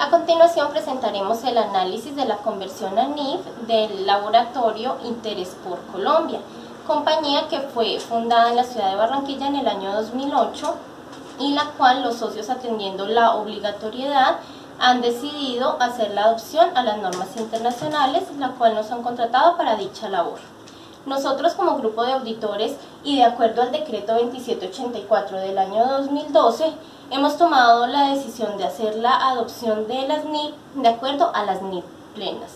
A continuación presentaremos el análisis de la conversión a NIF del laboratorio Interés por Colombia, compañía que fue fundada en la ciudad de Barranquilla en el año 2008 y la cual los socios, atendiendo la obligatoriedad, han decidido hacer la adopción a las normas internacionales, la cual nos han contratado para dicha labor. Nosotros, como grupo de auditores y de acuerdo al decreto 2784 del año 2012, hemos tomado la decisión de hacer la adopción de las NIF de acuerdo a las NIF plenas.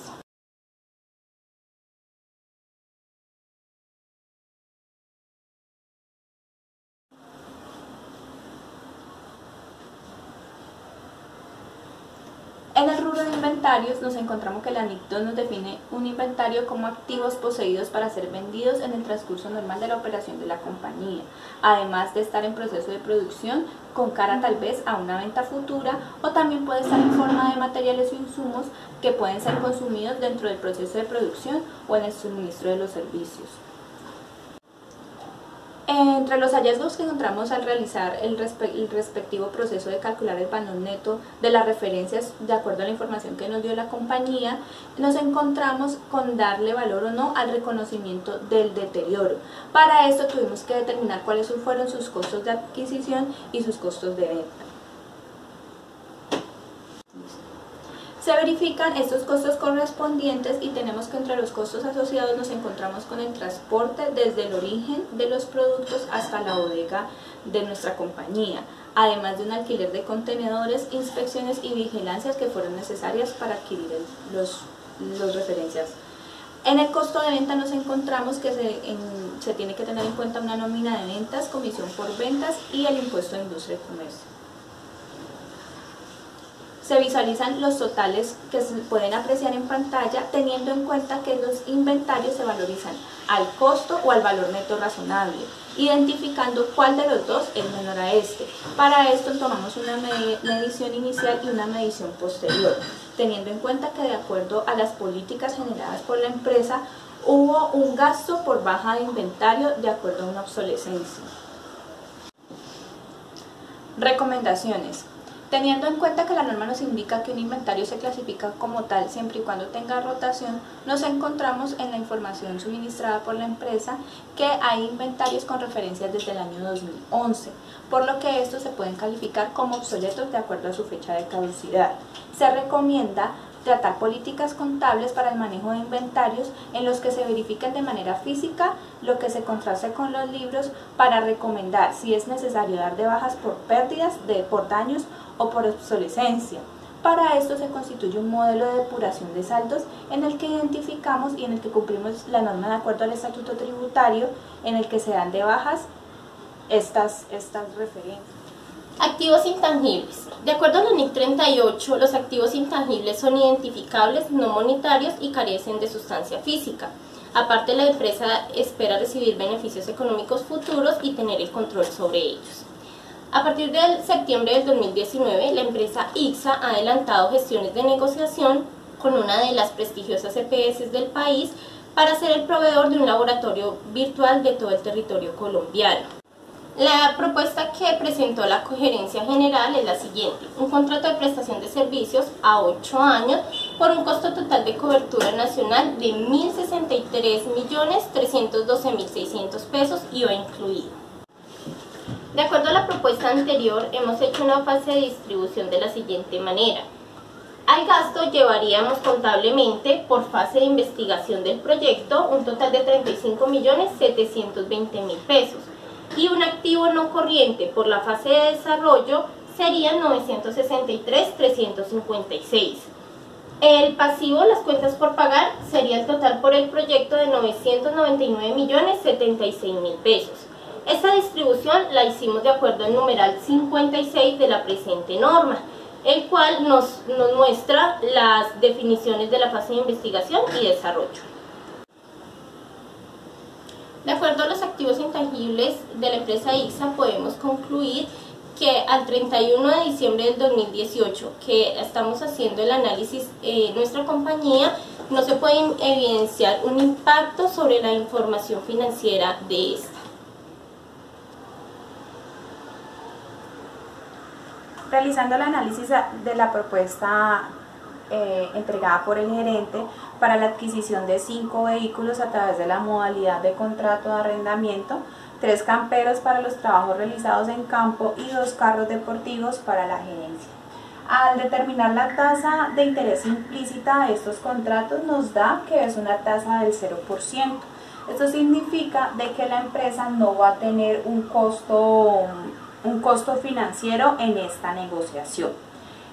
En el rubro de inventarios nos encontramos que la NIF 2 nos define un inventario como activos poseídos para ser vendidos en el transcurso normal de la operación de la compañía, además de estar en proceso de producción con cara tal vez a una venta futura, o también puede estar en forma de materiales o insumos que pueden ser consumidos dentro del proceso de producción o en el suministro de los servicios. Entre los hallazgos que encontramos al realizar el respectivo proceso de calcular el valor neto de las referencias de acuerdo a la información que nos dio la compañía, nos encontramos con darle valor o no al reconocimiento del deterioro. Para esto tuvimos que determinar cuáles fueron sus costos de adquisición y sus costos de venta. Se verifican estos costos correspondientes y tenemos que entre los costos asociados nos encontramos con el transporte desde el origen de los productos hasta la bodega de nuestra compañía, además de un alquiler de contenedores, inspecciones y vigilancias que fueron necesarias para adquirir los referencias. En el costo de venta nos encontramos que se tiene que tener en cuenta una nómina de ventas, comisión por ventas y el impuesto de industria y comercio. Se visualizan los totales que se pueden apreciar en pantalla, teniendo en cuenta que los inventarios se valorizan al costo o al valor neto razonable, identificando cuál de los dos es menor a este. Para esto tomamos una medición inicial y una medición posterior, teniendo en cuenta que de acuerdo a las políticas generadas por la empresa, hubo un gasto por baja de inventario de acuerdo a una obsolescencia. Recomendaciones. Teniendo en cuenta que la norma nos indica que un inventario se clasifica como tal siempre y cuando tenga rotación, nos encontramos en la información suministrada por la empresa que hay inventarios con referencias desde el año 2011, por lo que estos se pueden calificar como obsoletos de acuerdo a su fecha de caducidad. Se recomienda tratar políticas contables para el manejo de inventarios en los que se verifiquen de manera física lo que se contraste con los libros para recomendar si es necesario dar de bajas por pérdidas, por daños o por obsolescencia. Para esto se constituye un modelo de depuración de saldos en el que identificamos y en el que cumplimos la norma de acuerdo al estatuto tributario en el que se dan de bajas estas referencias. Activos intangibles. De acuerdo a la NIF 38, los activos intangibles son identificables, no monetarios y carecen de sustancia física. Aparte, la empresa espera recibir beneficios económicos futuros y tener el control sobre ellos. A partir de septiembre del 2019, la empresa ICSA ha adelantado gestiones de negociación con una de las prestigiosas EPS del país para ser el proveedor de un laboratorio virtual de todo el territorio colombiano. La propuesta que presentó la Gerencia General es la siguiente: un contrato de prestación de servicios a 8 años por un costo total de cobertura nacional de 1.063.312.600 pesos, IVA incluido. De acuerdo a la propuesta anterior, hemos hecho una fase de distribución de la siguiente manera. Al gasto llevaríamos contablemente por fase de investigación del proyecto un total de 35.720.000 pesos. Y un activo no corriente por la fase de desarrollo serían 963.356. El pasivo, las cuentas por pagar, sería el total por el proyecto de 999.076.000 pesos. Esta distribución la hicimos de acuerdo al numeral 56 de la presente norma, el cual nos muestra las definiciones de la fase de investigación y desarrollo. De acuerdo a los activos intangibles de la empresa ICSA, podemos concluir que al 31 de diciembre del 2018, que estamos haciendo el análisis nuestra compañía, no se puede evidenciar un impacto sobre la información financiera de esta. Realizando el análisis de la propuesta entregada por el gerente para la adquisición de 5 vehículos a través de la modalidad de contrato de arrendamiento, 3 camperos para los trabajos realizados en campo y 2 carros deportivos para la gerencia. Al determinar la tasa de interés implícita de estos contratos nos da que es una tasa del 0%. Esto significa de que la empresa no va a tener un costo financiero en esta negociación.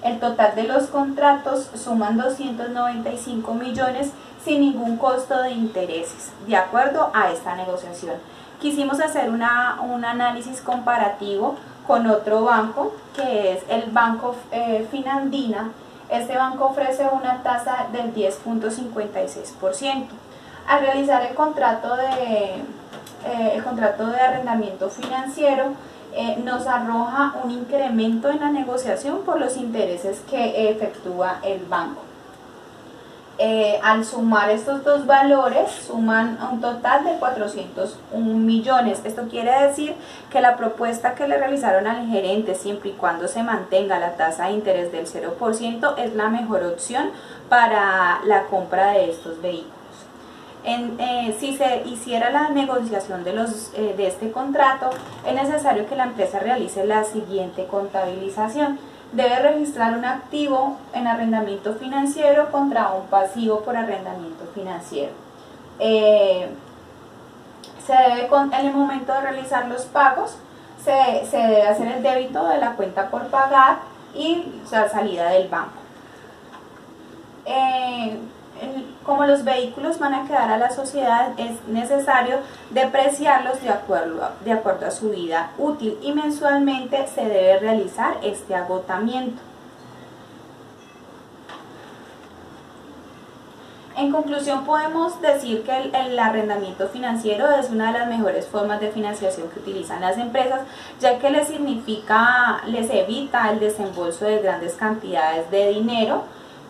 El total de los contratos suman 295 millones sin ningún costo de intereses, de acuerdo a esta negociación. Quisimos hacer un análisis comparativo con otro banco, que es el Banco Finandina. Este banco ofrece una tasa del 10.56%. Al realizar el contrato de arrendamiento financiero, nos arroja un incremento en la negociación por los intereses que efectúa el banco. Al sumar estos dos valores, suman un total de 401 millones. Esto quiere decir que la propuesta que le realizaron al gerente, siempre y cuando se mantenga la tasa de interés del 0%, es la mejor opción para la compra de estos vehículos. Si se hiciera la negociación de este contrato, es necesario que la empresa realice la siguiente contabilización. Debe registrar un activo en arrendamiento financiero contra un pasivo por arrendamiento financiero. En el momento de realizar los pagos, se debe hacer el débito de la cuenta por pagar y la salida del banco. Como los vehículos van a quedar a la sociedad, es necesario depreciarlos de acuerdo a su vida útil y mensualmente se debe realizar este agotamiento. En conclusión, podemos decir que el arrendamiento financiero es una de las mejores formas de financiación que utilizan las empresas, ya que les evita el desembolso de grandes cantidades de dinero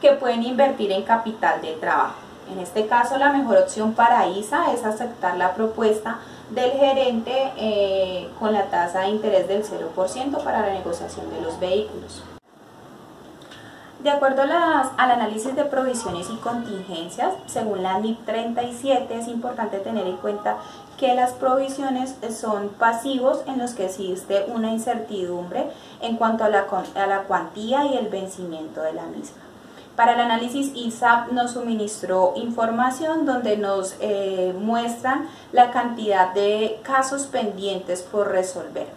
que pueden invertir en capital de trabajo. En este caso, la mejor opción para ISA es aceptar la propuesta del gerente con la tasa de interés del 0% para la negociación de los vehículos. De acuerdo al análisis de provisiones y contingencias, según la NIC 37, es importante tener en cuenta que las provisiones son pasivos en los que existe una incertidumbre en cuanto a la cuantía y el vencimiento de la misma. Para el análisis, ISAB nos suministró información donde nos muestran la cantidad de casos pendientes por resolver.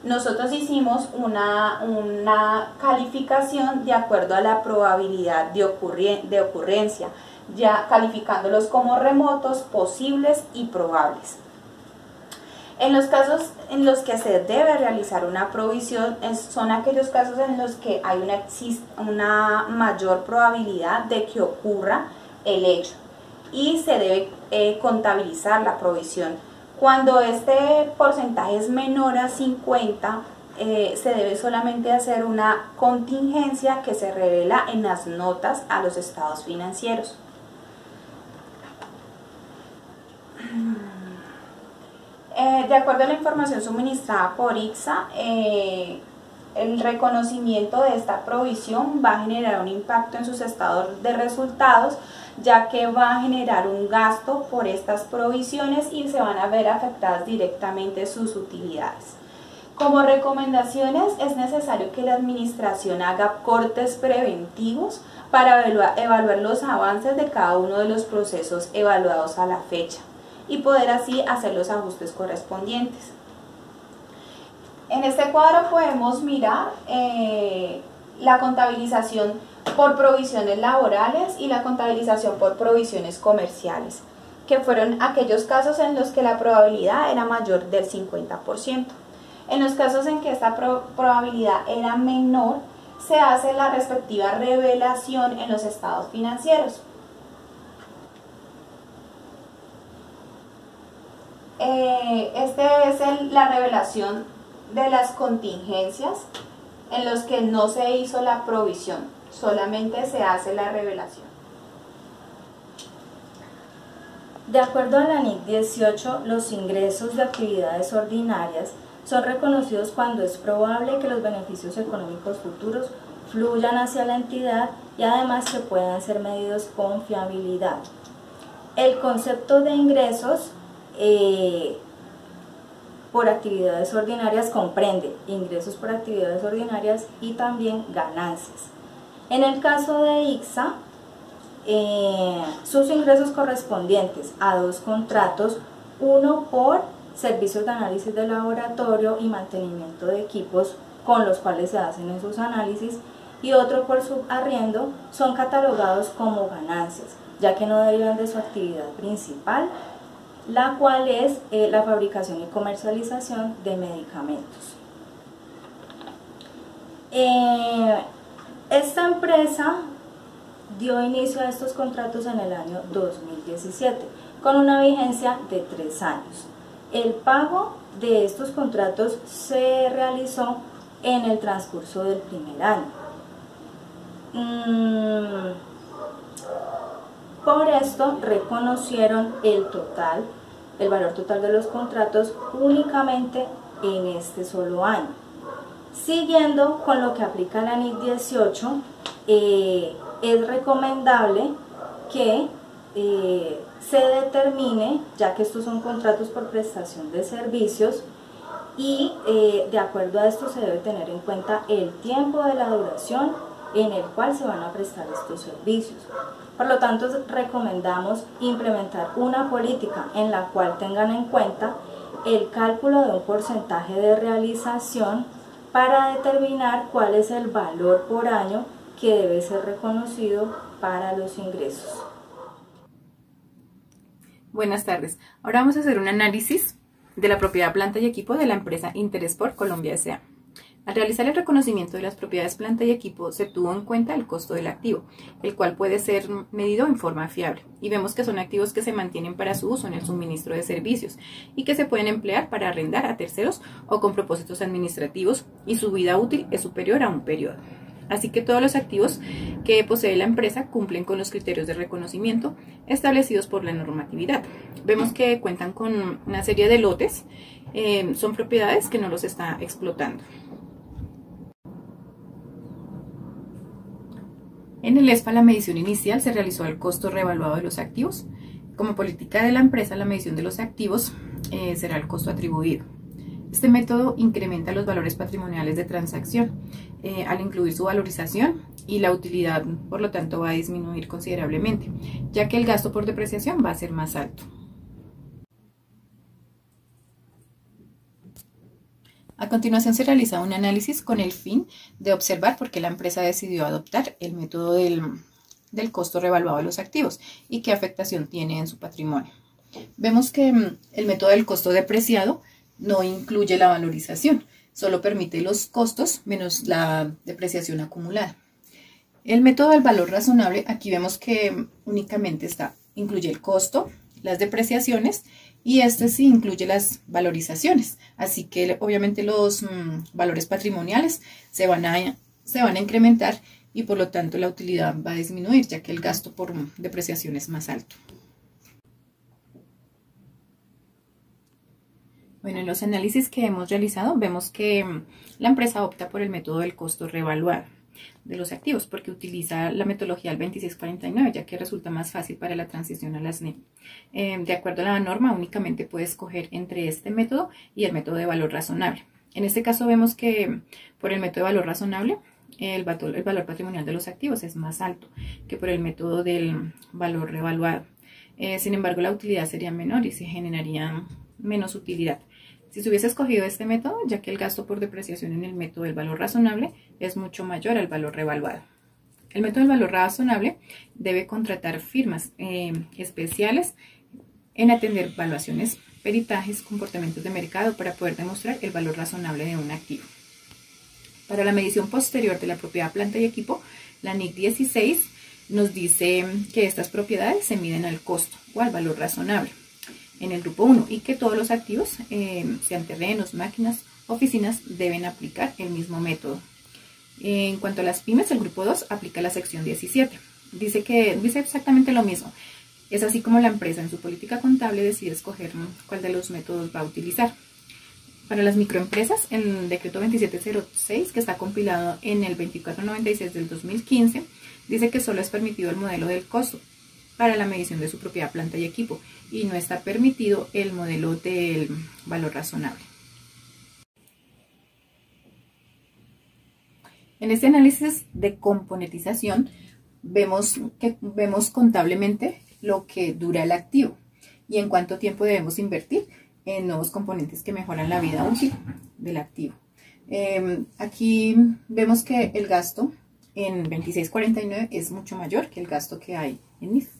Nosotros hicimos una calificación de acuerdo a la probabilidad de ocurrencia, ya calificándolos como remotos, posibles y probables. En los casos en los que se debe realizar una provisión son aquellos casos en los que hay una mayor probabilidad de que ocurra el hecho y se debe contabilizar la provisión. Cuando este porcentaje es menor a 50, se debe solamente hacer una contingencia que se revela en las notas a los estados financieros. De acuerdo a la información suministrada por ICSA, el reconocimiento de esta provisión va a generar un impacto en sus estados de resultados, ya que va a generar un gasto por estas provisiones y se van a ver afectadas directamente sus utilidades. Como recomendaciones, es necesario que la administración haga cortes preventivos para evaluar los avances de cada uno de los procesos evaluados a la fecha y poder así hacer los ajustes correspondientes. En este cuadro podemos mirar la contabilización por provisiones laborales y la contabilización por provisiones comerciales, que fueron aquellos casos en los que la probabilidad era mayor del 50%. En los casos en que esta probabilidad era menor, se hace la respectiva revelación en los estados financieros. Esta es la revelación de las contingencias en los que no se hizo la provisión, solamente se hace la revelación. De acuerdo a la NIC 18, los ingresos de actividades ordinarias son reconocidos cuando es probable que los beneficios económicos futuros fluyan hacia la entidad y además que puedan ser medidos con fiabilidad. El concepto de ingresos por actividades ordinarias comprende ingresos por actividades ordinarias y también ganancias. En el caso de ICSA, sus ingresos correspondientes a dos contratos, uno por servicios de análisis de laboratorio y mantenimiento de equipos con los cuales se hacen esos análisis, y otro por subarriendo, son catalogados como ganancias, ya que no derivan de su actividad principal, la cual es la fabricación y comercialización de medicamentos. Esta empresa dio inicio a estos contratos en el año 2017, con una vigencia de 3 años. El pago de estos contratos se realizó en el transcurso del primer año. Por esto reconocieron el valor total de los contratos únicamente en este solo año. Siguiendo con lo que aplica la NIC 18, es recomendable que se determine, ya que estos son contratos por prestación de servicios, y de acuerdo a esto se debe tener en cuenta el tiempo de la duración en el cual se van a prestar estos servicios. Por lo tanto, recomendamos implementar una política en la cual tengan en cuenta el cálculo de un porcentaje de realización para determinar cuál es el valor por año que debe ser reconocido para los ingresos. Buenas tardes. Ahora vamos a hacer un análisis de la propiedad, planta y equipo de la empresa Interesport Colombia S.A. Al realizar el reconocimiento de las propiedades, planta y equipo, se tuvo en cuenta el costo del activo, el cual puede ser medido en forma fiable. Y vemos que son activos que se mantienen para su uso en el suministro de servicios y que se pueden emplear para arrendar a terceros o con propósitos administrativos, y su vida útil es superior a un periodo. Así que todos los activos que posee la empresa cumplen con los criterios de reconocimiento establecidos por la normatividad. Vemos que cuentan con una serie de lotes, son propiedades que no los está explotando. En el ESPA, la medición inicial se realizó al costo reevaluado de los activos. Como política de la empresa, la medición de los activos será el costo atribuido. Este método incrementa los valores patrimoniales de transacción al incluir su valorización, y la utilidad, por lo tanto, va a disminuir considerablemente, ya que el gasto por depreciación va a ser más alto. A continuación se realiza un análisis con el fin de observar por qué la empresa decidió adoptar el método del costo reevaluado de los activos y qué afectación tiene en su patrimonio. Vemos que el método del costo depreciado no incluye la valorización, solo permite los costos menos la depreciación acumulada. El método del valor razonable, aquí vemos que únicamente incluye el costo, las depreciaciones, y este sí incluye las valorizaciones, así que obviamente los valores patrimoniales se van a incrementar y por lo tanto la utilidad va a disminuir, ya que el gasto por depreciación es más alto. Bueno, en los análisis que hemos realizado vemos que la empresa opta por el método del costo reevaluado de los activos porque utiliza la metodología del 2649, ya que resulta más fácil para la transición a las NIC. De acuerdo a la norma, únicamente puede escoger entre este método y el método de valor razonable. En este caso vemos que por el método de valor razonable el valor patrimonial de los activos es más alto que por el método del valor reevaluado. Sin embargo, la utilidad sería menor y se generaría menos utilidad si se hubiese escogido este método, ya que el gasto por depreciación en el método del valor razonable es mucho mayor al valor reevaluado. El método del valor razonable debe contratar firmas especiales en atender valuaciones, peritajes, comportamientos de mercado para poder demostrar el valor razonable de un activo. Para la medición posterior de la propiedad, planta y equipo, la NIC 16 nos dice que estas propiedades se miden al costo o al valor razonable en el grupo 1 y que todos los activos, sean terrenos, máquinas, oficinas, deben aplicar el mismo método. En cuanto a las pymes, el grupo 2 aplica la sección 17. Dice exactamente lo mismo. Es así como la empresa en su política contable decide escoger cuál de los métodos va a utilizar. Para las microempresas, el decreto 2706, que está compilado en el 2496 del 2015, dice que solo es permitido el modelo del costo para la medición de su propiedad, planta y equipo, y no está permitido el modelo del valor razonable. En este análisis de componentización vemos contablemente lo que dura el activo y en cuánto tiempo debemos invertir en nuevos componentes que mejoran la vida útil del activo. Aquí vemos que el gasto en 2649 es mucho mayor que el gasto que hay en NIF.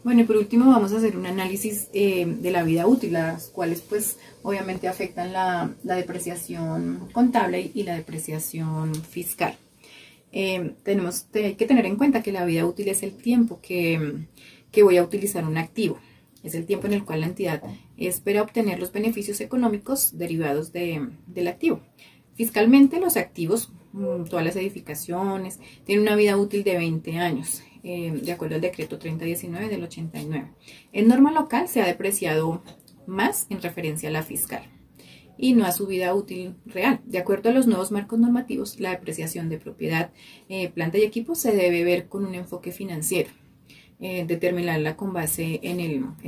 Bueno, y por último vamos a hacer un análisis de la vida útil, las cuales pues obviamente afectan la depreciación contable y la depreciación fiscal. Hay que tener en cuenta que la vida útil es el tiempo que voy a utilizar un activo. Es el tiempo en el cual la entidad espera obtener los beneficios económicos derivados del activo. Fiscalmente, los activos, todas las edificaciones, tienen una vida útil de 20 años, de acuerdo al decreto 3019 del 89. En norma local se ha depreciado más en referencia a la fiscal y no a su vida útil real. De acuerdo a los nuevos marcos normativos, la depreciación de propiedad, planta y equipo se debe ver con un enfoque financiero. Determinarla con base en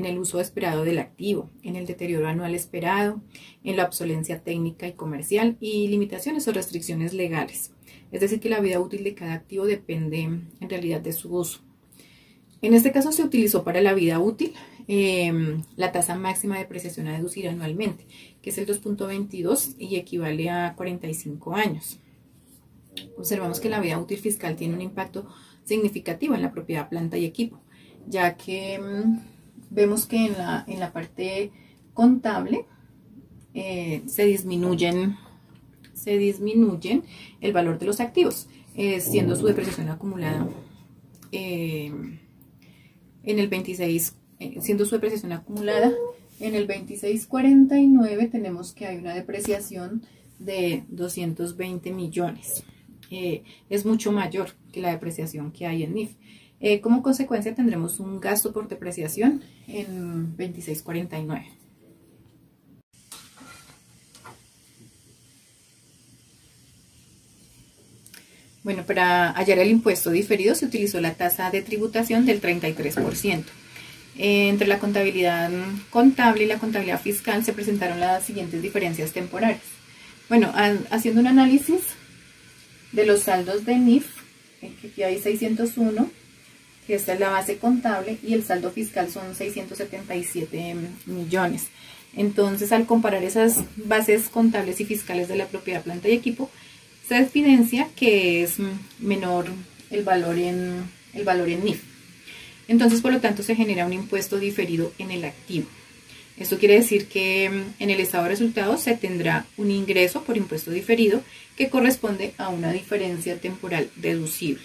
el uso esperado del activo, en el deterioro anual esperado, en la obsolencia técnica y comercial y limitaciones o restricciones legales. Es decir, que la vida útil de cada activo depende en realidad de su uso. En este caso se utilizó para la vida útil la tasa máxima de depreciación a deducir anualmente, que es el 2.22 y equivale a 45 años. Observamos que la vida útil fiscal tiene un impacto significativo en la propiedad, planta y equipo, ya que vemos que en la parte contable se disminuyen el valor de los activos, siendo su depreciación acumulada siendo su depreciación acumulada en el 2649 tenemos que hay una depreciación de 220 millones. Es mucho mayor que la depreciación que hay en NIF. Como consecuencia tendremos un gasto por depreciación en 2649. Bueno, para hallar el impuesto diferido se utilizó la tasa de tributación del 33%. Entre la contabilidad contable y la contabilidad fiscal se presentaron las siguientes diferencias temporales. Bueno, haciendo un análisis de los saldos de NIF, que aquí hay 601, que esta es la base contable, y el saldo fiscal son 677 millones. Entonces, al comparar esas bases contables y fiscales de la propiedad, planta y equipo, se evidencia que es menor el valor en NIF. Entonces, por lo tanto, se genera un impuesto diferido en el activo. Esto quiere decir que en el estado de resultados se tendrá un ingreso por impuesto diferido que corresponde a una diferencia temporal deducible.